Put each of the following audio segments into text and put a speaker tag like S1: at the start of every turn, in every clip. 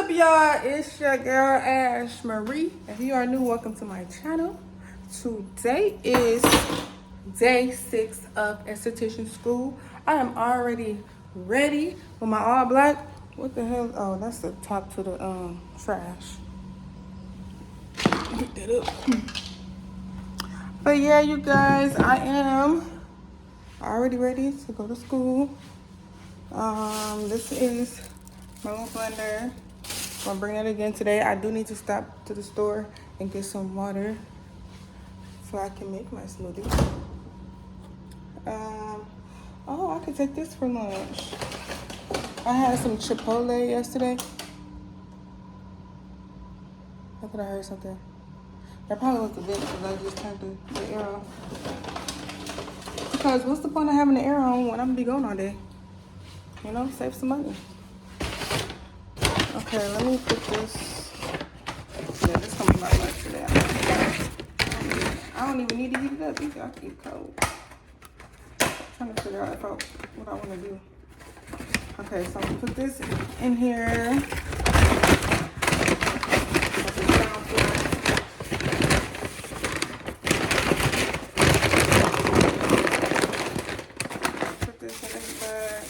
S1: up, y'all? It's your girl Ash Marie. If you are new, welcome to my channel. Today is day 6 of esthetician school. I am already ready with my all black. What the hell? Oh, that's the top to the trash. Pick that up. But yeah, you guys, I am already ready to go to school. This is my little blender. I'm gonna bring that again today. I do need to stop to the store and get some water so I can make my smoothie. Oh, I could take this for lunch. I had some Chipotle yesterday. I thought I heard something. That probably was the vent because I just turned the air on. Because what's the point of having the air on when I'm gonna be going all day? You know, save some money. Okay, let me put this. Yeah, this gonna be my lunch today. I don't even need to heat it up either. I can eat cold. I'm trying to figure out what I want to do. Okay, so I'm gonna put this in here. Put this in this bag.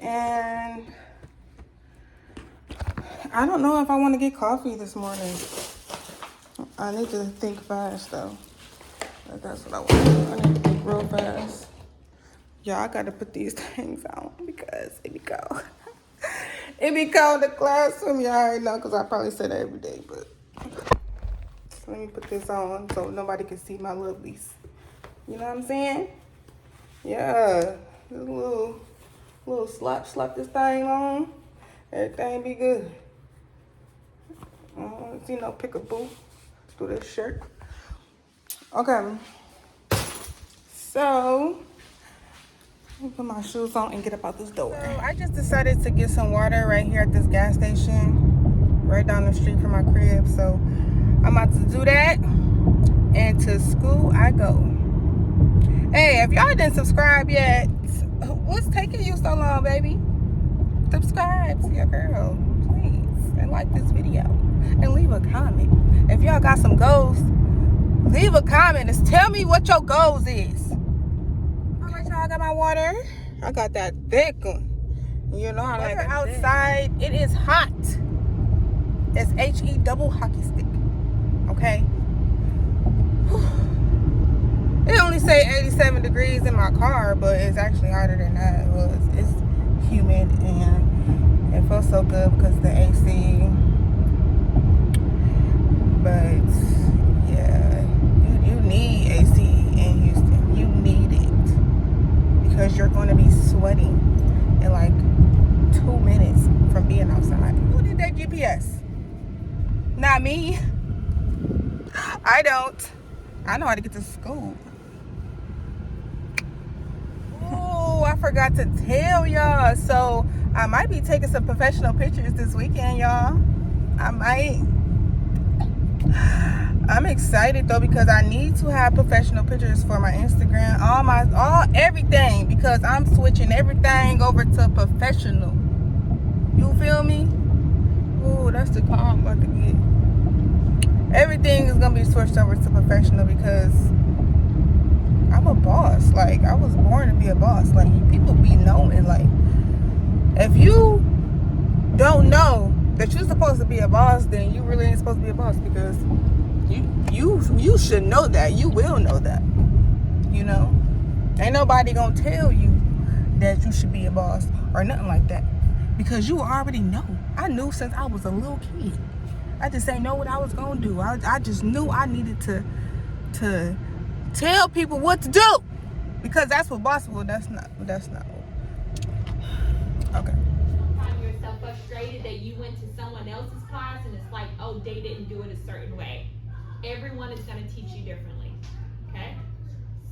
S1: And I don't know if I want to get coffee this morning. I need to think fast though. That's what I want to do. I need to think real fast. Y'all, I gotta put these things on because it be cold. It be cold in the classroom, y'all already know, because I probably say that every day, but let me put this on so nobody can see my lovelies. You know what I'm saying? Yeah, a little slap this thing on. Everything be good. I don't see no pickaboo through this shirt. Okay. So, let me put my shoes on and get up out this door. So, I just decided to get some water right here at this gas station, right down the street from my crib. So, I'm about to do that. And to school I go. Hey, if y'all didn't subscribe yet, what's taking you so long, baby? Subscribe to your girl, please, and like this video, and leave a comment. If y'all got some goals, leave a comment and tell me what your goals is. All right, y'all, I got my water. I got that thick one. You know, I like it outside. It is hot. It's HE double hockey stick. Okay. It only say 87 degrees in my car, but it's actually hotter than that. Well, it's humid and it feels so good because of the AC. But yeah, you need AC in Houston. You need it because you're going to be sweating in like 2 minutes from being outside. Who did that GPS? Not me. I don't. I know how to get to school. Oh, I forgot to tell y'all. So I might be taking some professional pictures this weekend, y'all. I might. I'm excited though because I need to have professional pictures for my Instagram, everything, because I'm switching everything over to professional. You feel me? Oh, that's the car I'm about to get. Everything is gonna be switched over to professional because I'm a boss. Like, I was born to be a boss. Like, people be knowing. Like, if you don't know that you're supposed to be a boss, then you really ain't supposed to be a boss because you should know that. You will know that. You know? Ain't nobody gonna tell you that you should be a boss or nothing like that because you already know. I knew since I was a little kid. I just ain't know what I was gonna do. I just knew I needed to tell people what to do because that's what boss will. That's not. Okay.
S2: Find yourself frustrated that you went to someone else's class and it's like, oh, they didn't do it a certain way. Everyone is going to teach you differently. Okay?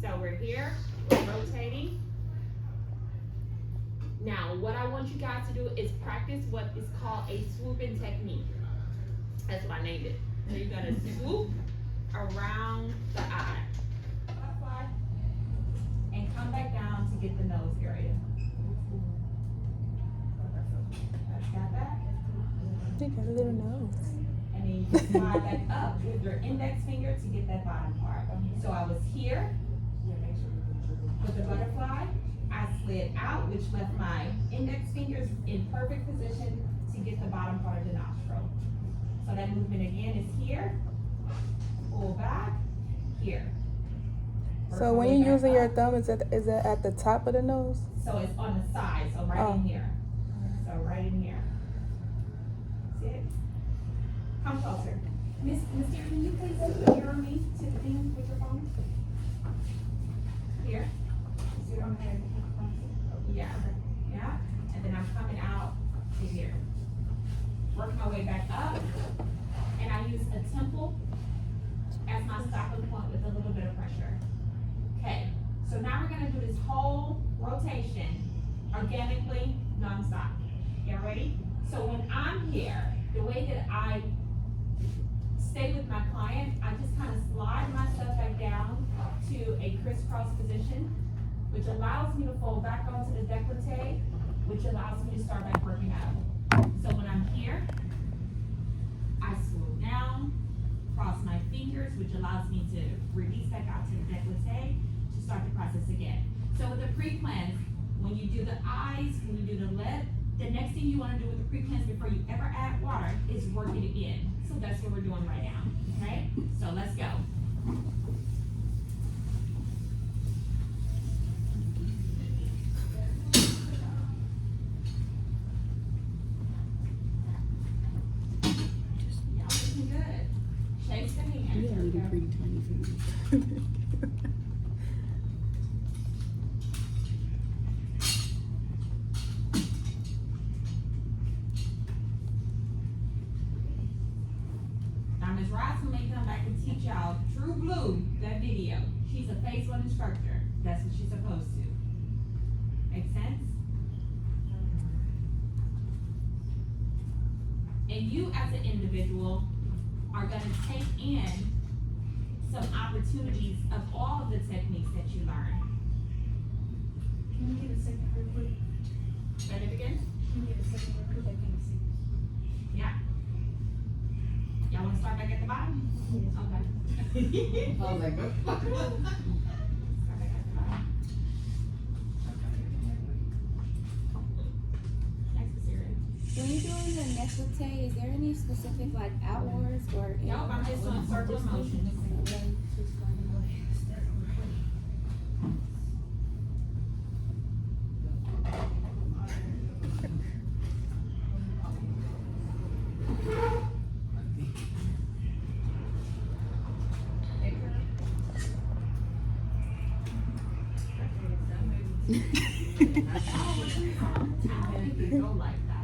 S2: So we're here, we're rotating. Now, what I want you guys to do is practice what is called a swooping technique. That's what I named it. So you're going to swoop around the eye. And come back down to get the nose area.
S1: He got a little nose.
S2: And then you slide back up with your index finger to get that bottom part. So I was here with the butterfly. I slid out, which left my index fingers in perfect position to get the bottom part of the nostril. So that movement again is here, pull back, here.
S1: So when you're using your thumb, is it at the top of the nose?
S2: So it's on the side, so right in here. So right in here. See it? Come closer. Mister, can you please mirror me to the thing with your phone? Here. See what I'm here? Yeah. Yeah. And then I'm coming out to here. Working my way back up. And I use a temple as my stopping point with a little bit of pressure. Okay. So now we're gonna do this whole rotation organically, non-stop. You ready? So when I'm here, the way that I stay with my client, I just kind of slide myself back down to a crisscross position, which allows me to fold back onto the décolleté, which allows me to start back working out. So when I'm here, I slow down, cross my fingers, which allows me to release back out to the décolleté to start the process again. So with the pre-cleanse, when you do the eyes, when you do the lip, the next thing you want to do with the pre-cleanse before you ever add water is work it in. So that's what we're doing right now, okay? So let's go. Y'all looking good. Shake the hand.
S3: You got a little pretty tiny fingers.
S2: Ms. Ross may come back and teach y'all True Blue, that video. She's a phase 1 instructor. That's what she's supposed to. Make sense? And you as an individual are gonna take in some opportunities of all of the techniques that you learn.
S4: Can you get a second real quick?
S2: Ready to begin?
S4: Can you get a second real quick? I can't see.
S2: Yeah. Y'all wanna start back at the bottom? Okay.
S3: I was like,
S2: Start back at the bottom. Next, Sarah.
S5: When you're doing the décolleté, is there any specific like outwards or?
S2: Nope, I'm just doing circular motions.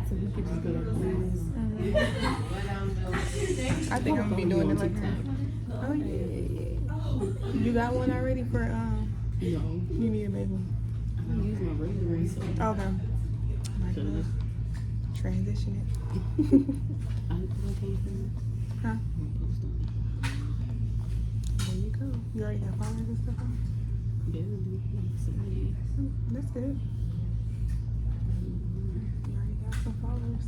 S3: so we could just go to
S1: I think I'm gonna be doing it like that. Oh yeah. You got one already for
S3: No,
S1: you need a baby.
S3: I don't use my regular one, so
S1: Okay.
S3: should I just
S1: Transition it.
S3: I pay for it?
S1: Huh?
S3: I'm post on
S1: There you go. You already got followers and stuff on?
S3: it. Barely, like somebody.
S1: That's good. You already got some followers.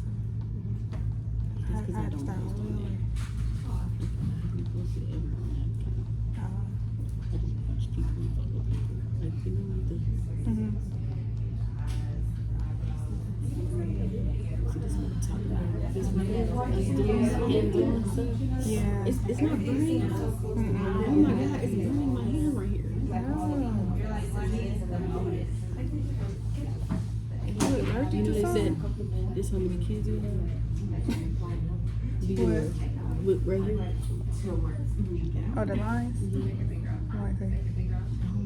S3: Just 'cause I
S1: had to
S3: don't
S1: start
S3: post on
S1: really.
S3: there. I post it every morning. I just watch people and follow people. Like, you know, like the. So this is what I'm talking about. This man is doing stuff.
S1: Yeah.
S3: It's not burning. Oh my god, it's burning my hand right here. You know they said this how many kids you have? Do you look right here?
S1: Oh, the lines? Oh, I see.
S3: I don't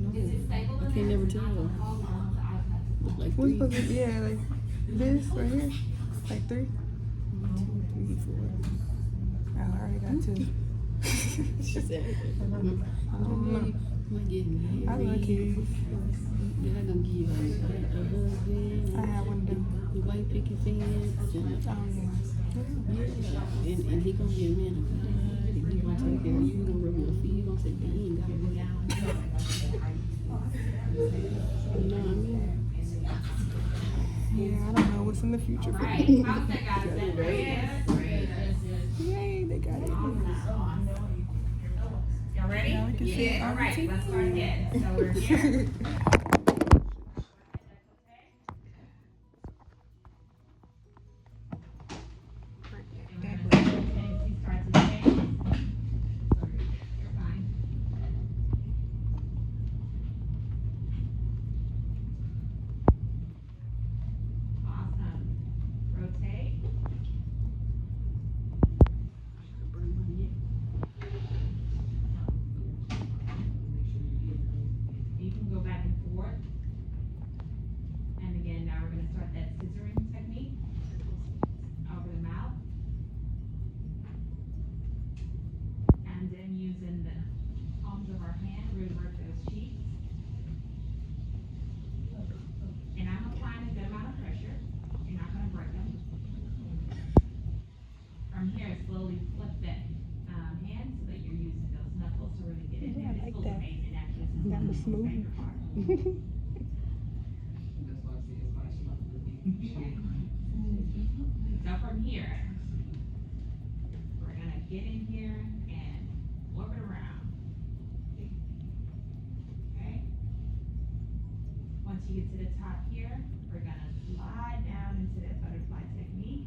S3: know. I can't never tell. Look like
S1: What's
S3: 3,
S1: supposed to be? Yeah, like this right here? Like 3?
S3: 2, 3, 4.
S1: Oh, I already got 2.
S3: She said, I don't know. I'm getting
S1: I love kids.
S3: Then I'm gonna give you a husband.
S1: I have one of them.
S3: The white picket fence. Yeah. And he gonna be a man of God. And he gonna take care of you. He gonna rub your feet. He gonna say, "But he ain't got to be down." You know what I mean?
S1: Yeah, I don't know what's in the future for
S2: Right.
S1: me.
S2: How's that, guys? Is that great?
S1: Yay, they got it.
S2: Y'all ready?
S1: Now we can see it
S2: All
S1: on
S2: right,
S1: TV.
S2: let's start again. So we're here. From here, slowly flip that hand so that you're using those knuckles to really get in there. This feels amazing, actually. This is
S1: That was
S2: my
S1: smooth.
S2: favorite part. So from here, we're gonna get in here and flip it around. Okay? Once you get to the top here, we're gonna slide down into that butterfly technique.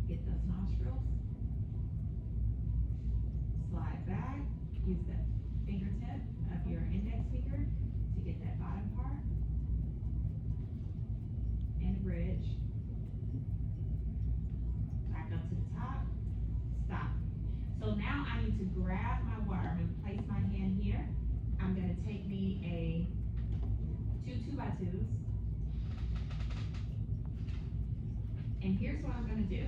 S2: Get those nostrils. Slide back. Use the fingertip of your index finger to get that bottom part. And bridge. Back up to the top. Stop. So now I need to grab my water. I'm gonna place my hand here. I'm gonna take me a 2 2x2s. And here's what I'm gonna do.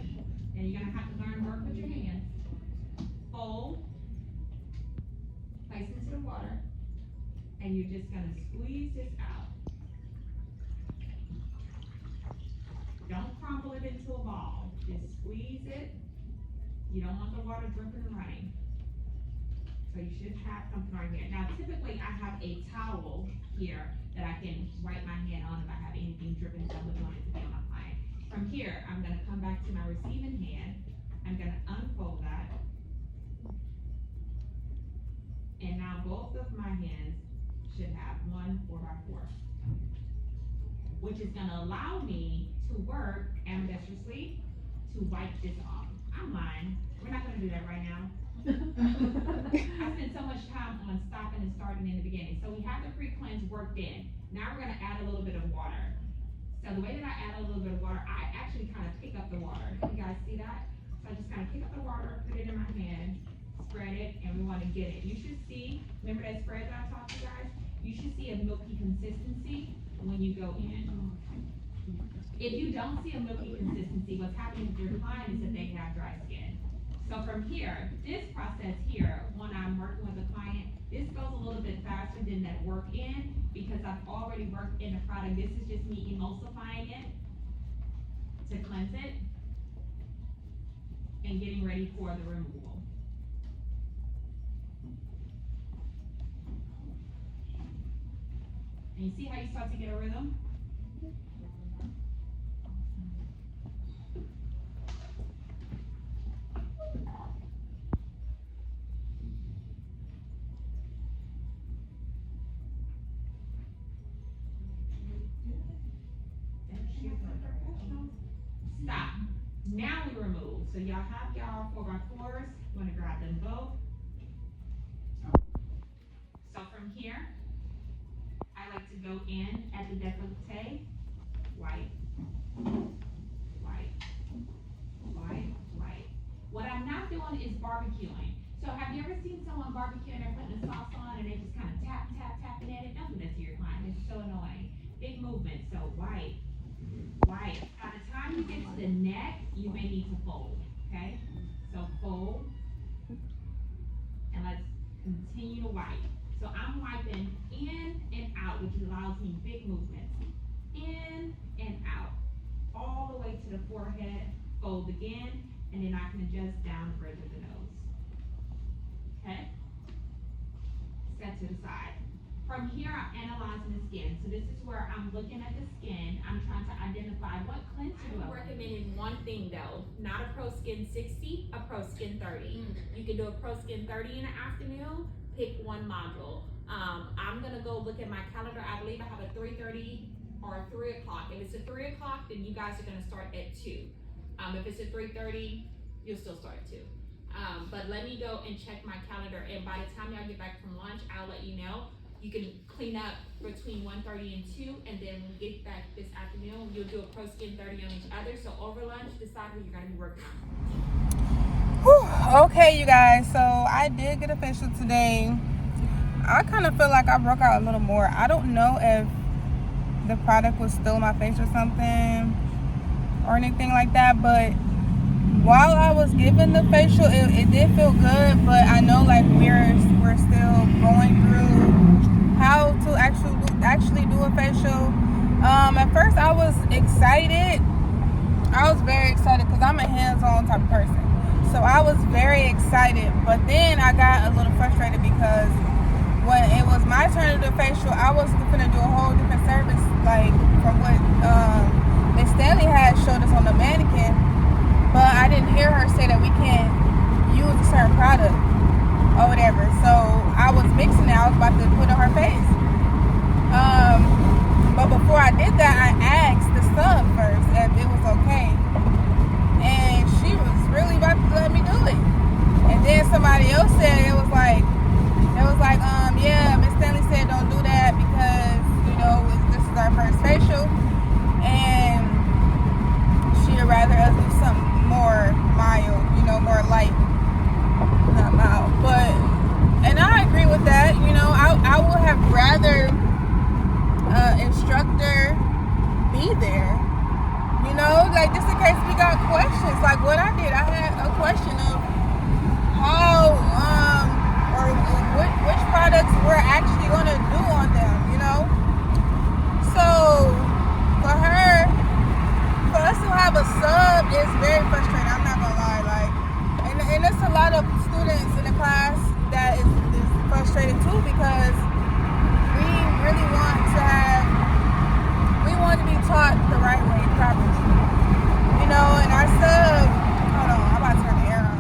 S2: And you're gonna have to learn to work with your hands. Fold, place into the water, and you're just gonna squeeze this out. Don't crumble it into a ball. Just squeeze it. You don't want the water dripping and running. So you should have something right here. Now typically I have a towel here that I can wipe my hand on if I have anything dripping, so I wouldn't want it to be on my client. From here, I'm gonna come back to my receiving hand. I'm gonna unfold that. And now both of my hands should have one 4x4, which is gonna allow me to work ambidextrously to wipe this off. I'm lying. We're not gonna do that right now. I spent so much time on stopping and starting in the beginning. So we have the pre-cleanse worked in. Now we're gonna add a little bit of water. So the way that I add a little bit of water, I actually kind of pick up the water. You guys see that? So I just kind of pick up the water, put it in my hand, spread it, and we want to get it. You should see, remember that spread that I taught you guys? You should see a milky consistency when you go in. If you don't see a milky consistency, what's happening with your client is that they have dry skin. So from here, this process here, when I'm working with a client, this goes a little bit faster than that work in because I've already worked in the product. This is just me emulsifying it to cleanse it and getting ready for the removal. And you see how you start to get a rhythm? Stop. Now we remove. So y'all have y'all 4x4s. You want to grab them both. So from here, I like to go in at the décolleté, white, white, white, white. What I'm not doing is barbecuing. So have you ever seen someone barbecuing, they're putting the sauce on and they just kind of tapping at it? Don't do that to your client. It's so annoying. Big movement. So white, white. By the time you get to the neck, you may need to fold, okay? So fold, and let's continue to wipe. So I'm wiping in and out, which allows me big movements. In and out, all the way to the forehead, fold again, and then I can adjust down the bridge of the nose. Okay? Set to the side. From here, I'm analyzing the skin. So this is where I'm looking at the skin. I'm trying to identify what cleanser do I recommending one thing though, not a Pro Skin 60, a Pro Skin 30. You can do a Pro Skin 30 in the afternoon, pick one module. I'm gonna go look at my calendar. I believe I have a 3:30 or a 3 o'clock. If it's a 3 o'clock, then you guys are gonna start at 2. If it's a 3:30, you'll still start at 2. But let me go and check my calendar, and by the time y'all get back from lunch, I'll let you know. You can clean up between 1:30 and 2, and then when we get back this afternoon, you'll do a Pro Skin 30 on each other. So over lunch, decide what you're gonna be working on.
S1: Whew, okay, you guys, so I did get a facial today. I kind of feel like I broke out a little more. I don't know if the product was still in my face or something or anything like that, but while I was given the facial, it did feel good, but I know like we're still going through how to actually do a facial. At first I was excited. I was very excited because I'm a hands-on type of person. So I was very excited, but then I got a little frustrated because when it was my turn to do the facial, I was gonna do a whole different service, like from what Miss Stanley had showed us on the mannequin, but I didn't hear her say that we can't use a certain product or whatever. So I was mixing it. I was about to put it on her face. But before I did that, I asked the sub first if it was okay, and she was really about to let me do it. And then somebody else said it was like, yeah, Miss Stanley said don't do that because, you know, this is our first facial, and she'd rather us do something more mild, you know, more light, not mild. But, and I agree with that, you know, I would have rather instructor be there, you know, like just in case we got questions, like what I did. I had a question of how, or which products we're actually going to do on them, you know. So for us to have a sub is very frustrating. I'm not gonna lie, like, and there's a lot of students in the class that is frustrated too, because we really want to be taught the right way, properly, you know. And our sub, hold on, I'm about to turn the air on.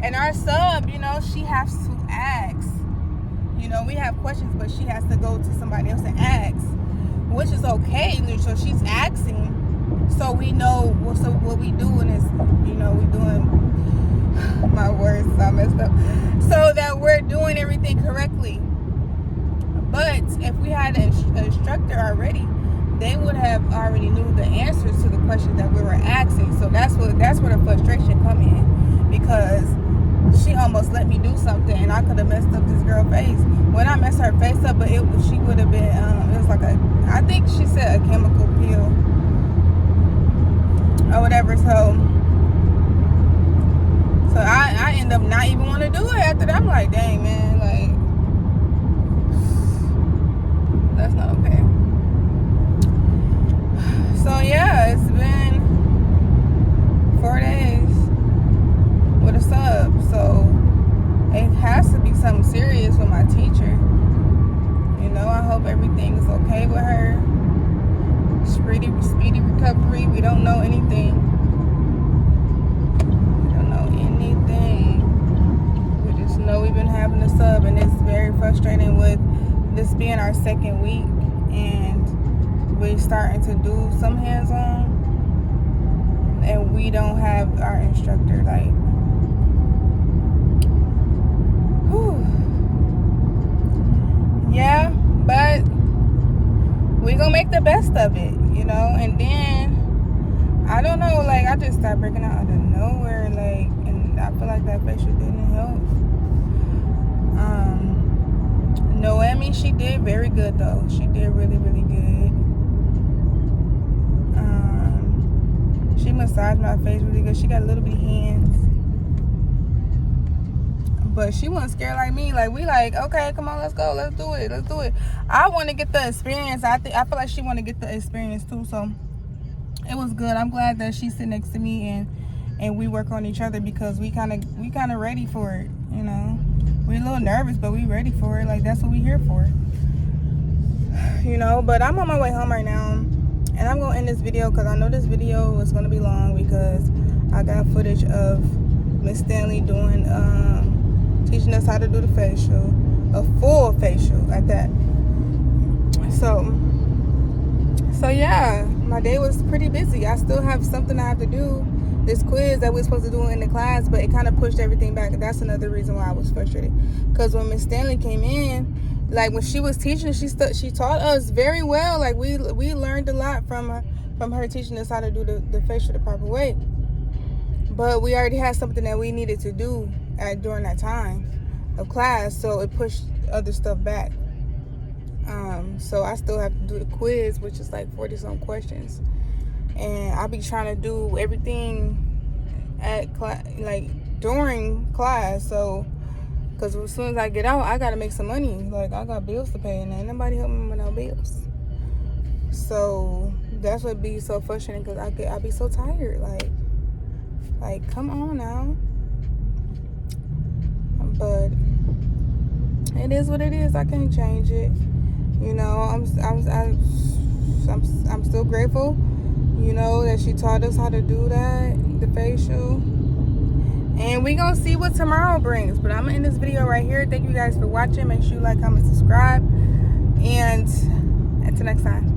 S1: And our sub, you know, she has to ask. You know, we have questions, but she has to go to somebody else and ask, which is okay. So she's asking, so we know. So what we doing is, you know, we doing. My words are messed up. So that we're doing everything correctly. But if we had an instructor already, they would have already knew the answers to the questions that we were asking. So that's where the frustration come in, because she almost let me do something, and I could have messed up this girl's face. When I messed her face up, but she would have been, it was like I think she said a chemical peel or whatever. So I end up not even want to do it after that. I'm like, dang, man, like, that's not okay. So yeah, it's been 4 days with a sub, so it has to be something serious with my teacher. You know, I hope everything is okay with her. Speedy recovery. We don't know anything. We don't know anything. We just know we've been having a sub, and it's very frustrating with this being our second week, and we're starting to do some hands-on, and we don't have our instructor, like, whew. Yeah, but we gonna make the best of it, you know. And then I don't know, like, I just started breaking out of nowhere, like, and I feel like that facial didn't help. Noemi, she did very good though. She did really, really good. She massaged my face really good. She got little bitty hands. But she wasn't scared like me. Like, we like, okay, come on, let's go. Let's do it. I want to get the experience. I feel like she want to get the experience too. So it was good. I'm glad that she sit next to me and we work on each other, because we kind of ready for it, you know. we're a little nervous, but we ready for it. Like, that's what we here for. You know, but I'm on my way home right now. And I'm going to end this video because I know this video is going to be long because I got footage of Miss Stanley doing, teaching us how to do the facial. A full facial at that. So yeah, my day was pretty busy. I still have something I have to do. This quiz that we're supposed to do in the class, but it kind of pushed everything back. And that's another reason why I was frustrated. Because when Miss Stanley came in, like when she was teaching, she taught us very well. Like we learned a lot from her teaching us how to do the facial the proper way. But we already had something that we needed to do during that time of class, so it pushed other stuff back. So I still have to do the quiz, which is like 40-some questions, and I'll be trying to do everything at like during class. So, because as soon as I get out, I gotta make some money. Like I got bills to pay, and ain't nobody helping me with no bills. So that's what be so frustrating because I be so tired. Like come on now. But it is what it is. I can't change it. You know, I'm still grateful, you know, that she taught us how to do that, the facial. And we gonna see what tomorrow brings. But I'm gonna end this video right here. Thank you guys for watching. Make sure you like, comment, subscribe. And until next time.